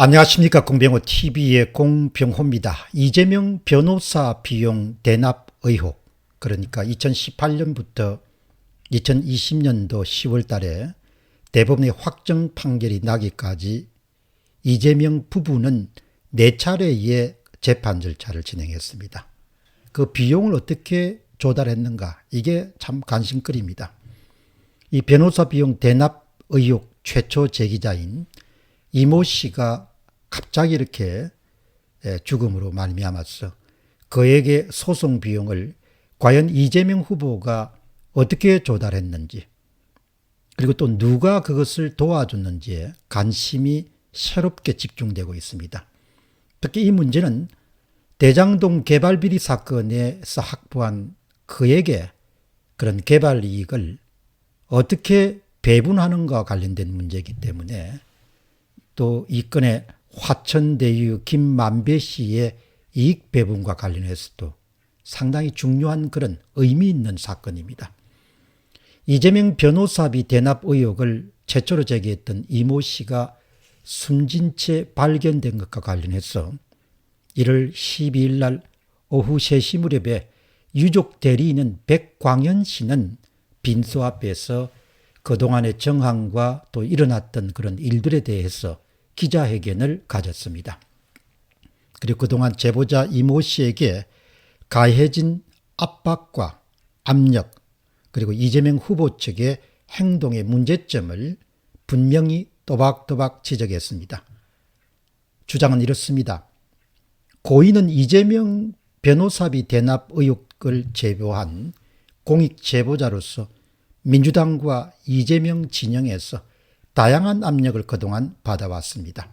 안녕하십니까. 공병호TV의 공병호입니다. 이재명 변호사 비용 대납 의혹, 그러니까 2018년부터 2020년도 10월 달에 대법원의 확정 판결이 나기까지 이재명 부부는 4차례의 재판 절차를 진행했습니다. 그 비용을 어떻게 조달했는가, 이게 참 관심거리입니다. 이 변호사 비용 대납 의혹 최초 제기자인 이모 씨가 갑자기 이렇게 죽음으로 말미암았어. 그에게 소송 비용을 과연 이재명 후보가 어떻게 조달했는지, 그리고 또 누가 그것을 도와줬는지에 관심이 새롭게 집중되고 있습니다. 특히 이 문제는 대장동 개발 비리 사건에서 확보한 그에게 그런 개발 이익을 어떻게 배분하는가와 관련된 문제이기 때문에, 또 이 건의 화천대유 김만배 씨의 이익 배분과 관련해서도 상당히 중요한 그런 의미 있는 사건입니다. 이재명 변호사비 대납 의혹을 최초로 제기했던 이모 씨가 숨진 채 발견된 것과 관련해서 1월 12일 날 오후 3시 무렵에 유족 대리인은 백광현 씨는 빈소 앞에서 그동안의 정황과 또 일어났던 그런 일들에 대해서 기자회견을 가졌습니다. 그리고 그동안 제보자 이모 씨에게 가해진 압박과 압력, 그리고 이재명 후보 측의 행동의 문제점을 분명히 또박또박 지적했습니다. 주장은 이렇습니다. 고인은 이재명 변호사비 대납 의혹을 제보한 공익 제보자로서 민주당과 이재명 진영에서 다양한 압력을 그동안 받아왔습니다.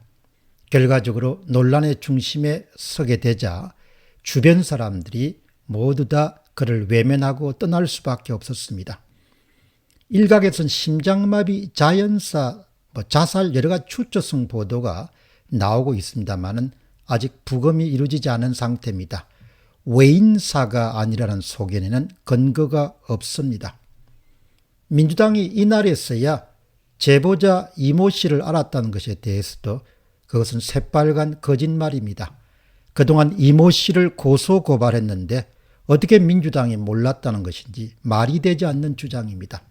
결과적으로 논란의 중심에 서게 되자 주변 사람들이 모두 다 그를 외면하고 떠날 수밖에 없었습니다. 일각에선 심장마비, 자연사, 자살 여러 가지 추정성 보도가 나오고 있습니다만은 아직 부검이 이루어지지 않은 상태입니다. 외인사가 아니라는 소견에는 근거가 없습니다. 민주당이 이날에서야 제보자 이모 씨를 알았다는 것에 대해서도 그것은 새빨간 거짓말입니다. 그동안 이모 씨를 고소고발했는데 어떻게 민주당이 몰랐다는 것인지 말이 되지 않는 주장입니다.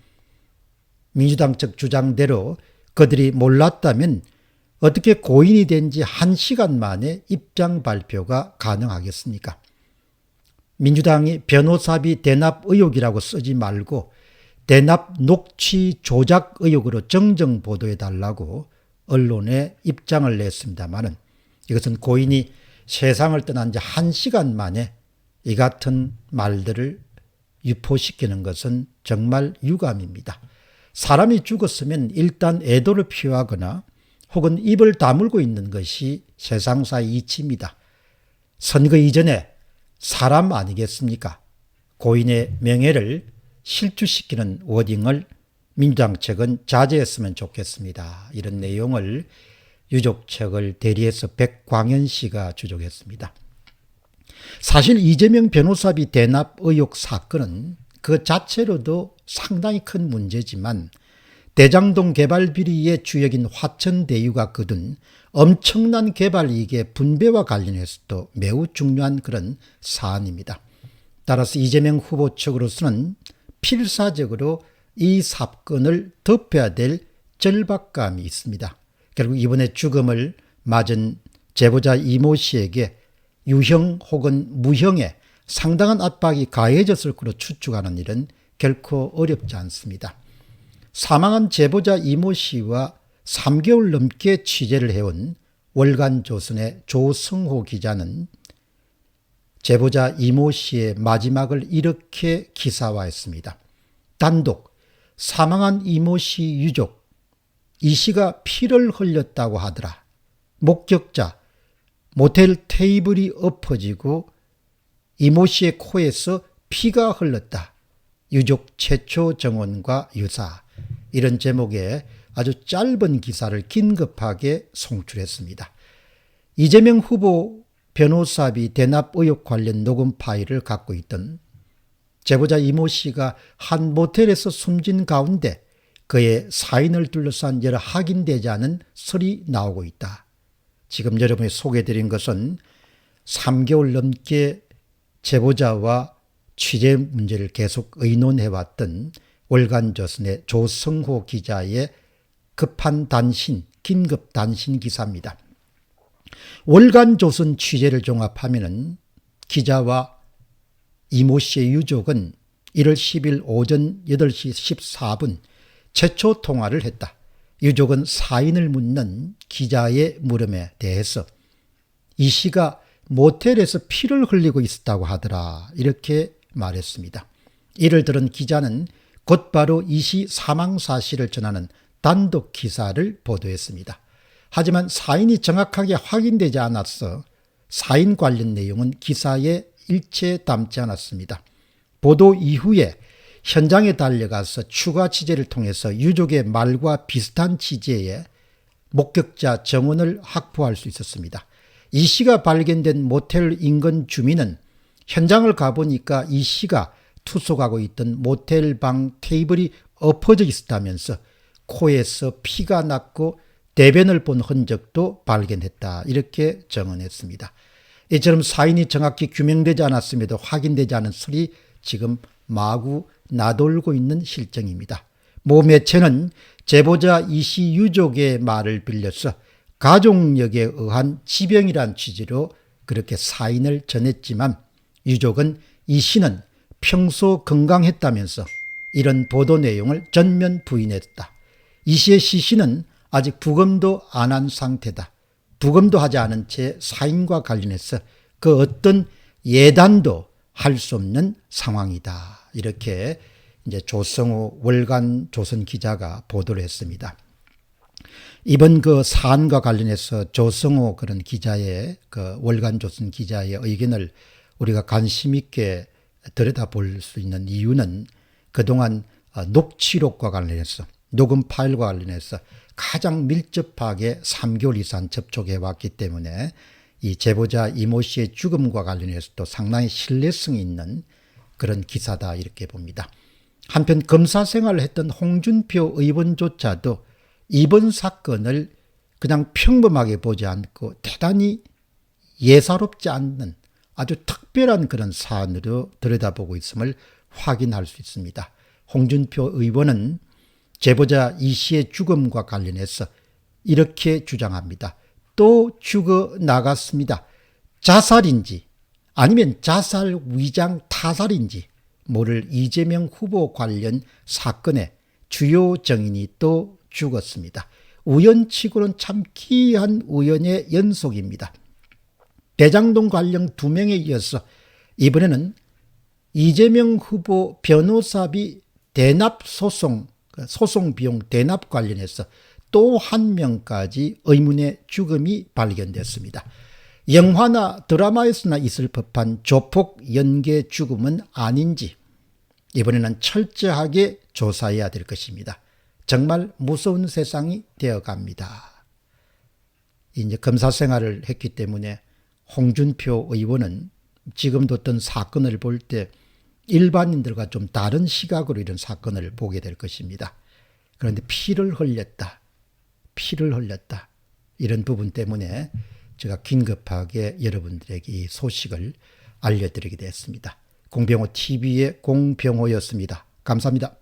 민주당 측 주장대로 그들이 몰랐다면 어떻게 고인이 된 지 1시간 만에 입장 발표가 가능하겠습니까? 민주당이 변호사비 대납 의혹이라고 쓰지 말고 대납 녹취 조작 의혹으로 정정 보도해달라고 언론에 입장을 냈습니다마는 이것은 고인이 세상을 떠난 지 1시간 만에 이 같은 말들을 유포시키는 것은 정말 유감입니다. 사람이 죽었으면 일단 애도를 표하거나 혹은 입을 다물고 있는 것이 세상사의 이치입니다. 선거 이전에 사람 아니겠습니까? 고인의 명예를 실추시키는 워딩을 민주당 측은 자제했으면 좋겠습니다. 이런 내용을 유족 측을 대리해서 백광현 씨가 주장했습니다. 사실 이재명 변호사비 대납 의혹 사건은 그 자체로도 상당히 큰 문제지만 대장동 개발 비리의 주역인 화천대유가 거둔 엄청난 개발 이익의 분배와 관련해서도 매우 중요한 그런 사안입니다. 따라서 이재명 후보 측으로서는 필사적으로 이 사건을 덮어야 될 절박감이 있습니다. 결국 이번에 죽음을 맞은 제보자 이모 씨에게 유형 혹은 무형의 상당한 압박이 가해졌을 것으로 추측하는 일은 결코 어렵지 않습니다. 사망한 제보자 이모 씨와 3개월 넘게 취재를 해온 월간조선의 조성호 기자는 제보자 이모 씨의 마지막을 이렇게 기사화했습니다. 단독 사망한 이모 씨 유족, 이 씨가 피를 흘렸다고 하더라. 목격자, 모텔 테이블이 엎어지고 이모 씨의 코에서 피가 흘렀다. 유족 최초 정원과 유사. 이런 제목의 아주 짧은 기사를 긴급하게 송출했습니다. 이재명 후보 변호사비 대납 의혹 관련 녹음 파일을 갖고 있던 제보자 이모 씨가 한 모텔에서 숨진 가운데 그의 사인을 둘러싼 여러 확인되지 않은 설이 나오고 있다. 지금 여러분이 소개해드린 것은 3개월 넘게 제보자와 취재 문제를 계속 의논해왔던 월간조선의 조성호 기자의 급한 단신, 긴급 단신 기사입니다. 월간조선 취재를 종합하면 기자와 이모 씨의 유족은 1월 10일 오전 8시 14분 최초 통화를 했다. 유족은 사인을 묻는 기자의 물음에 대해서 이 씨가 모텔에서 피를 흘리고 있었다고 하더라, 이렇게 말했습니다. 이를 들은 기자는 곧바로 이 씨 사망 사실을 전하는 단독 기사를 보도했습니다. 하지만 사인이 정확하게 확인되지 않아서 사인 관련 내용은 기사에 일체 담지 않았습니다. 보도 이후에 현장에 달려가서 추가 취재를 통해서 유족의 말과 비슷한 취재에 목격자 정원을 확보할 수 있었습니다. 이 씨가 발견된 모텔 인근 주민은 현장을 가보니까 이 씨가 투숙하고 있던 모텔 방 테이블이 엎어져 있었다면서 코에서 피가 났고 대변을 본 흔적도 발견했다, 이렇게 정언했습니다. 이처럼 사인이 정확히 규명되지 않았음에도 확인되지 않은 설이 지금 마구 나돌고 있는 실정입니다. 모 매체는 제보자 이 씨 유족의 말을 빌려서 가족력에 의한 지병이란 취지로 그렇게 사인을 전했지만 유족은 이 씨는 평소 건강했다면서 이런 보도 내용을 전면 부인했다. 이 씨의 시신은 아직 부검도 안 한 상태다. 부검도 하지 않은 채 사인과 관련해서 그 어떤 예단도 할 수 없는 상황이다. 이렇게 이제 조성호 월간 조선 기자가 보도를 했습니다. 이번 그 사안과 관련해서 조성호 그런 기자의 그 월간 조선 기자의 의견을 우리가 관심 있게 들여다볼 수 있는 이유는 그동안 녹취록과 관련해서 녹음 파일과 관련해서 가장 밀접하게 3개월 이상 접촉해 왔기 때문에 이 제보자 이모 씨의 죽음과 관련해서도 상당히 신뢰성이 있는 그런 기사다, 이렇게 봅니다. 한편 검사 생활을 했던 홍준표 의원조차도 이번 사건을 그냥 평범하게 보지 않고 대단히 예사롭지 않는 아주 특별한 그런 사안으로 들여다보고 있음을 확인할 수 있습니다. 홍준표 의원은 제보자 이 씨의 죽음과 관련해서 이렇게 주장합니다. 또 죽어나갔습니다. 자살인지 아니면 자살 위장 타살인지 모를 이재명 후보 관련 사건의 주요 정인이 또 죽었습니다. 우연치고는 참 기이한 우연의 연속입니다. 대장동 관련 2명에 이어서 이번에는 이재명 후보 변호사비 대납 소송 비용 대납 관련해서 또 한 명까지 의문의 죽음이 발견됐습니다. 영화나 드라마에서나 있을 법한 조폭 연계 죽음은 아닌지 이번에는 철저하게 조사해야 될 것입니다. 정말 무서운 세상이 되어갑니다. 이제 검사 생활을 했기 때문에 홍준표 의원은 지금도 어떤 사건을 볼 때 일반인들과 좀 다른 시각으로 이런 사건을 보게 될 것입니다. 그런데 피를 흘렸다. 이런 부분 때문에 제가 긴급하게 여러분들에게 이 소식을 알려드리게 됐습니다. 공병호 TV의 공병호였습니다. 감사합니다.